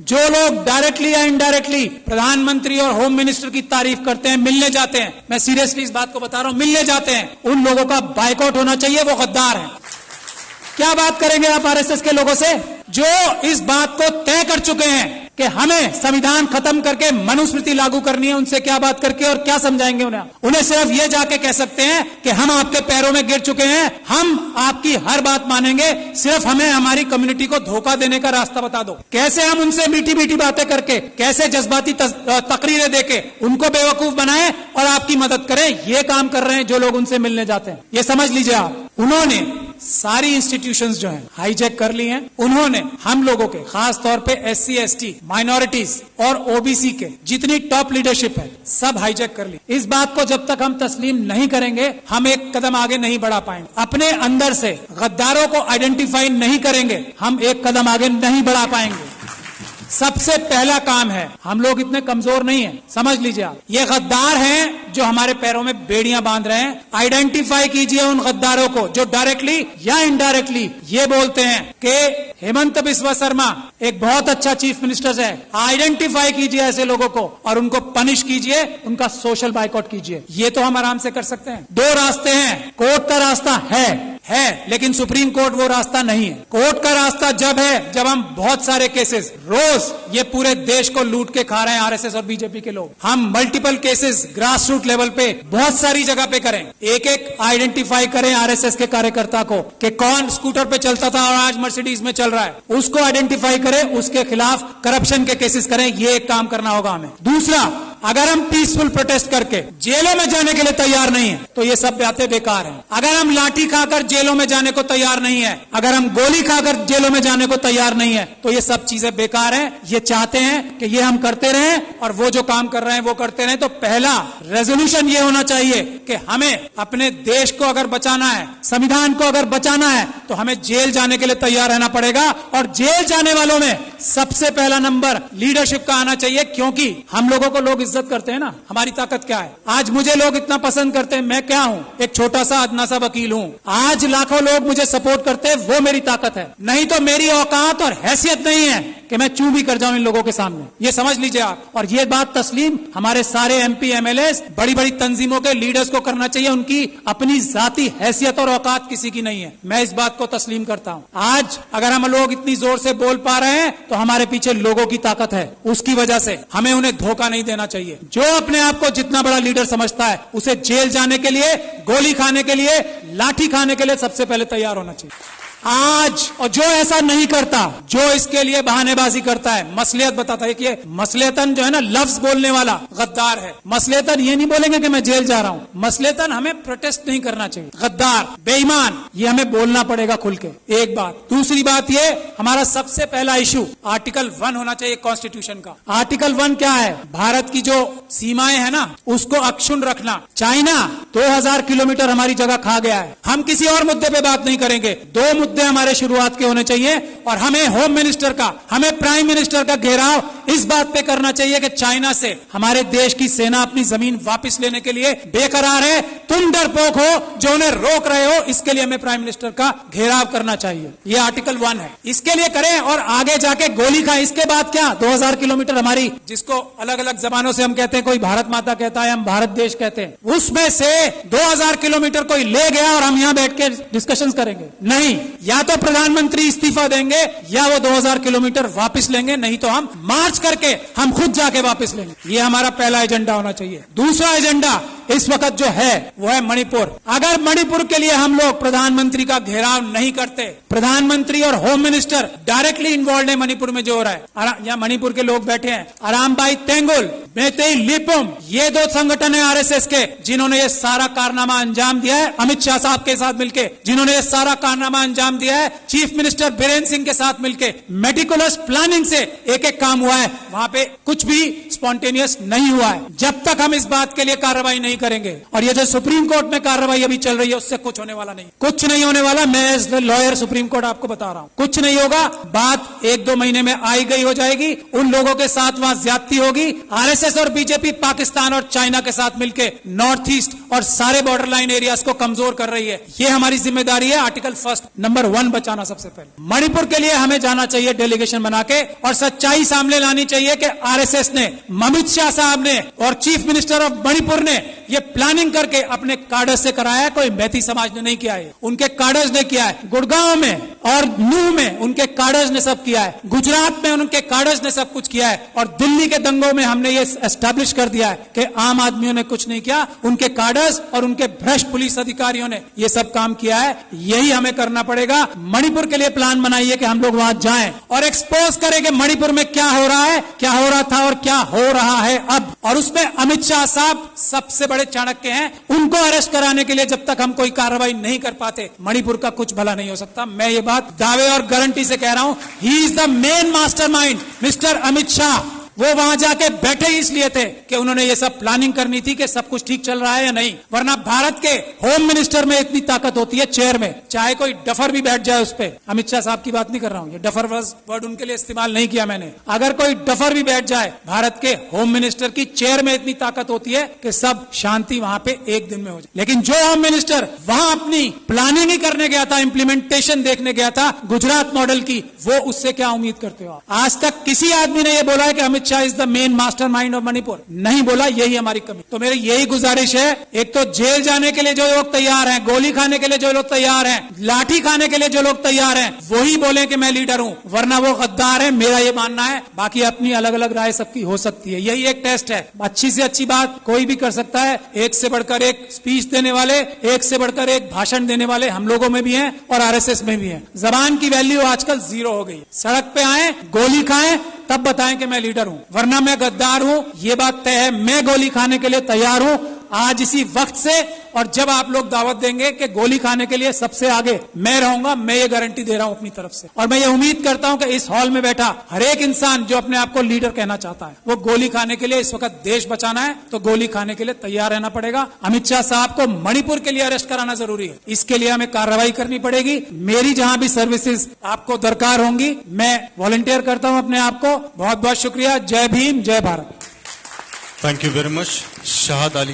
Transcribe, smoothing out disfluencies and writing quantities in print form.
जो लोग डायरेक्टली या इनडायरेक्टली प्रधानमंत्री और होम मिनिस्टर की तारीफ करते हैं, मिलने जाते हैं, मैं सीरियसली इस बात को बता रहा हूं, मिलने जाते हैं, उन लोगों का बायकॉट होना चाहिए, वो गद्दार है। क्या बात करेंगे आप आरएसएस के लोगों से जो इस बात को तय कर चुके हैं कि हमें संविधान खत्म करके मनुस्मृति लागू करनी है? उनसे क्या बात करके और क्या समझाएंगे उन्हें? उन्हें सिर्फ ये जाके कह सकते हैं कि हम आपके पैरों में गिर चुके हैं, हम आपकी हर बात मानेंगे, सिर्फ हमें हमारी कम्युनिटी को धोखा देने का रास्ता बता दो। कैसे हम उनसे मीठी मीठी बातें करके, कैसे जज्बाती तकरीरें देके उनको बेवकूफ बनाएं और आपकी मदद करें, ये काम कर रहे हैं जो लोग उनसे मिलने जाते हैं। ये समझ लीजिए आप, उन्होंने सारी इंस्टीट्यूशंस जो हैं हाईजैक कर ली हैं। उन्होंने हम लोगों के, खास तौर पे SC ST, माइनॉरिटीज और OBC के जितनी टॉप लीडरशिप है सब हाईजैक कर ली। इस बात को जब तक हम तस्लीम नहीं करेंगे हम एक कदम आगे नहीं बढ़ा पाएंगे। अपने अंदर से गद्दारों को आइडेंटिफाई नहीं करेंगे हम एक कदम आगे नहीं बढ़ा पाएंगे। सबसे पहला काम है, हम लोग इतने कमजोर नहीं हैं, समझ लीजिए आप, ये गद्दार हैं जो हमारे पैरों में बेड़ियां बांध रहे हैं। आइडेंटिफाई कीजिए उन गद्दारों को जो डायरेक्टली या इनडायरेक्टली ये बोलते हैं कि हेमंत बिस्वा शर्मा एक बहुत अच्छा चीफ मिनिस्टर है। आइडेंटिफाई कीजिए ऐसे लोगों को और उनको पनिश कीजिए, उनका सोशल बाइकआउट कीजिए। ये तो हम आराम से कर सकते हैं। दो रास्ते हैं, कोर्ट का रास्ता है लेकिन सुप्रीम कोर्ट वो रास्ता नहीं है। कोर्ट का रास्ता जब है जब हम बहुत सारे केसेस, रोज ये पूरे देश को लूट के खा रहे हैं आरएसएस और बीजेपी के लोग, हम multiple cases grass root level पे बहुत सारी जगह पे करें, एक एक आइडेंटिफाई करें आरएसएस के कार्यकर्ता को कि कौन स्कूटर पे चलता था और आज मर्सिडीज में चल रहा है, उसको आइडेंटिफाई करें, उसके खिलाफ करप्शन के केसेस करें। ये एक काम करना होगा हमें। दूसरा, अगर हम पीसफुल प्रोटेस्ट करके जेलों में जाने के लिए तैयार नहीं है तो ये सब बातें बेकार हैं। अगर हम लाठी खाकर जेलों में जाने को तैयार नहीं है, अगर हम गोली खाकर जेलों में जाने को तैयार नहीं है तो ये सब चीजें बेकार हैं। ये चाहते हैं कि ये हम करते रहें और वो जो काम कर रहे हैं वो करते रहें। तो पहला रेजोल्यूशन ये होना चाहिए कि हमें अपने देश को अगर बचाना है, संविधान को अगर बचाना है तो हमें जेल जाने के लिए तैयार रहना पड़ेगा। और जेल जाने वालों में सबसे पहला नंबर लीडरशिप का आना चाहिए, क्योंकि हम लोगों को लोग इज्जत करते हैं ना, हमारी ताकत क्या है। आज मुझे लोग इतना पसंद करते हैं, मैं क्या हूं, एक छोटा सा अदना सा वकील हूं। आज लाखों लोग मुझे सपोर्ट करते हैं, वो मेरी ताकत है। नहीं तो मेरी औकात और हैसियत नहीं है कि मैं चू भी कर जाऊं इन लोगों के सामने। ये समझ लीजिए आप। और ये बात तस्लीम हमारे सारे MP MLAs, बड़ी बड़ी तंजीमों के लीडर्स को करना चाहिए। उनकी अपनी जाती हैसियत और औकात किसी की नहीं है, मैं इस बात को तस्लीम करता हूं। आज अगर हम लोग इतनी जोर से बोल पा रहे हैं तो हमारे पीछे लोगों की ताकत है, उसकी वजह से हमें उन्हें धोखा नहीं देना चाहिए। जो अपने आप को जितना बड़ा लीडर समझता है उसे जेल जाने के लिए, गोली खाने के लिए, लाठी खाने के लिए सबसे पहले तैयार होना चाहिए आज। और जो ऐसा नहीं करता, जो इसके लिए बहानेबाजी करता है, मसलियत बताता है कि ये मसलियतन जो है ना, लफ्ज बोलने वाला गद्दार है। मसलियतन ये नहीं बोलेंगे कि मैं जेल जा रहा हूं, मसलियतन हमें प्रोटेस्ट नहीं करना चाहिए। गद्दार, बेईमान, ये हमें बोलना पड़ेगा खुल के, एक बात। दूसरी बात ये, हमारा सबसे पहला इशू आर्टिकल 1 होना चाहिए कॉन्स्टिट्यूशन का। आर्टिकल 1 क्या है? भारत की जो सीमाएं है ना उसको अक्षुण्ण रखना। चाइना 2000 किलोमीटर हमारी जगह खा गया है। हम किसी और मुद्दे पे बात नहीं करेंगे, दो मुद्दे हमारे शुरुआत के होने चाहिए। और हमें होम मिनिस्टर का, हमें प्राइम मिनिस्टर का घेराव इस बात पे करना चाहिए कि चाइना से हमारे देश की सेना अपनी जमीन वापस लेने के लिए बेकरार है। तुम डरपोक हो जो उन्हें रोक रहे हो, इसके लिए हमें प्राइम मिनिस्टर का घेराव करना चाहिए। ये आर्टिकल 1 है, इसके लिए करें। और आगे जाके गोली खाएं। इसके बाद क्या, 2000 किलोमीटर हमारी, जिसको अलग अलग जबानों से हम कहते हैं, कोई भारत माता कहता है, हम भारत देश कहते हैं, उसमें से 2000 किलोमीटर कोई ले गया और हम यहां बैठ के डिस्कशन करेंगे? नहीं, या तो प्रधानमंत्री इस्तीफा देंगे या वो 2000 किलोमीटर वापस लेंगे, नहीं तो हम मार्च करके हम खुद जाके वापस लेंगे। ये हमारा पहला एजेंडा होना चाहिए। दूसरा एजेंडा इस वक्त जो है वो है मणिपुर। अगर मणिपुर के लिए हम लोग प्रधानमंत्री का घेराव नहीं करते, प्रधानमंत्री और होम मिनिस्टर डायरेक्टली इन्वॉल्व है मणिपुर में जो हो रहा है, यहाँ मणिपुर के लोग बैठे हैं, अरामबाई तेंगुल, मेतेई लिपुम, ये दो संगठन है आरएसएस के जिन्होंने ये सारा कारनामा अंजाम दिया है, अमित शाह साहब के साथ मिलकर जिन्होंने ये सारा कारनामा अंजाम दिया है, चीफ मिनिस्टर बीरेन सिंह के साथ मिलकर मेटिकुलस प्लानिंग से एक एक काम हुआ है। वहां पे कुछ भी स्पॉन्टेनियस नहीं हुआ है। जब तक हम इस बात के लिए कार्रवाई नहीं करेंगे, और ये जो सुप्रीम कोर्ट में कार्रवाई अभी चल रही है उससे कुछ होने वाला नहीं, कुछ नहीं होने वाला। मैं एज लॉयर सुप्रीम कोर्ट आपको बता रहा हूं, कुछ नहीं होगा। बात 1-2 महीने में आई गई हो जाएगी। उन लोगों के साथ वहां ज्यादती होगी। आरएसएस और बीजेपी पाकिस्तान और चाइना के साथ मिलकर नॉर्थ ईस्ट और सारे बॉर्डर लाइन एरियाज को कमजोर कर रही है। ये हमारी जिम्मेदारी है। आर्टिकल 1 नंबर 1 बचाना सबसे पहले। मणिपुर के लिए हमें जाना चाहिए डेलीगेशन बना के और सच्चाई सामने लानी चाहिए कि आरएसएस ने, अमित शाह साहब ने और चीफ मिनिस्टर ऑफ मणिपुर ने ये प्लानिंग करके अपने कार्डर्स से कराया है। कोई मैती समाज ने नहीं किया है, उनके कार्डर्स ने किया है। गुड़गांव में और नूह में उनके कार्डर्स ने सब किया है। गुजरात में उनके कार्डर्स ने सब कुछ किया है और दिल्ली के दंगों में हमने ये एस्टैब्लिश कर दिया है कि आम आदमियों ने कुछ नहीं किया, उनके कार्डर्स और उनके भ्रष्ट पुलिस अधिकारियों ने ये सब काम किया है। यही हमें करना पड़ेगा। मणिपुर के लिए प्लान बनाइए कि हम लोग वहां जाएं और एक्सपोज करें कि मणिपुर में क्या हो रहा है, क्या हो रहा था और क्या हो रहा है अब। और उसमें अमित शाह साहब सबसे बड़े चाणक्य हैं। उनको अरेस्ट कराने के लिए जब तक हम कोई कार्रवाई नहीं कर पाते, मणिपुर का कुछ भला नहीं हो सकता। मैं ये बात दावे और गारंटी से कह रहा हूं। He is the main mastermind, mister Amit Shah. वो वहां जाके बैठे ही इसलिए थे कि उन्होंने ये सब प्लानिंग करनी थी कि सब कुछ ठीक चल रहा है या नहीं। वरना भारत के होम मिनिस्टर में इतनी ताकत होती है, चेयर में, चाहे कोई डफर भी बैठ जाए उस पे। अमित शाह साहब की बात नहीं कर रहा हूं, ये डफर वर्ड उनके लिए इस्तेमाल नहीं किया मैंने। अगर कोई डफर भी बैठ जाए, भारत के होम मिनिस्टर की चेयर में इतनी ताकत होती है कि सब शांति वहां पे एक दिन में हो जाए। लेकिन जो होम मिनिस्टर वहां अपनी प्लानिंग ही करने गया था, इंप्लीमेंटेशन देखने गया था गुजरात मॉडल की, वो उससे क्या उम्मीद करते हो? आज तक किसी आदमी ने यह बोला है कि Amit Shah is the main mastermind of Manipur? नहीं बोला। यही हमारी कमी। तो मेरी यही गुजारिश है, एक तो जेल जाने के लिए जो लोग तैयार हैं, गोली खाने के लिए जो लोग तैयार हैं, लाठी खाने के लिए जो लोग तैयार हैं, वही बोले कि मैं लीडर हूं, वरना वो गद्दार है। मेरा ये मानना है। बाकी अपनी अलग अलग राय सबकी हो सकती है। यही एक टेस्ट है। अच्छी से अच्छी बात कोई भी कर सकता है। एक से बढ़कर एक स्पीच देने वाले, एक से बढ़कर एक भाषण देने वाले हम लोगों में भी हैं और आरएसएस में भी हैं। जबान की वैल्यू आजकल 0 हो गई। सड़क पे आए, गोली खाएं, तब बताएं कि मैं लीडर हूं, वरना मैं गद्दार हूं। ये बात तय है। मैं गोली खाने के लिए तैयार हूं आज इसी वक्त से। और जब आप लोग दावत देंगे कि गोली खाने के लिए सबसे आगे मैं रहूंगा, मैं ये गारंटी दे रहा हूं अपनी तरफ से। और मैं ये उम्मीद करता हूं कि इस हॉल में बैठा हर एक इंसान जो अपने आप को लीडर कहना चाहता है, वो गोली खाने के लिए, इस वक्त देश बचाना है तो गोली खाने के लिए तैयार रहना पड़ेगा। अमित शाह साहब को मणिपुर के लिए अरेस्ट कराना जरूरी है। इसके लिए हमें कार्रवाई करनी पड़ेगी। मेरी जहां भी सर्विसेज आपको दरकार होंगी, मैं वॉलंटियर करता हूं अपने आप को। बहुत बहुत शुक्रिया। जय भीम, जय Bharat. Thank you very much. Shahid Ali.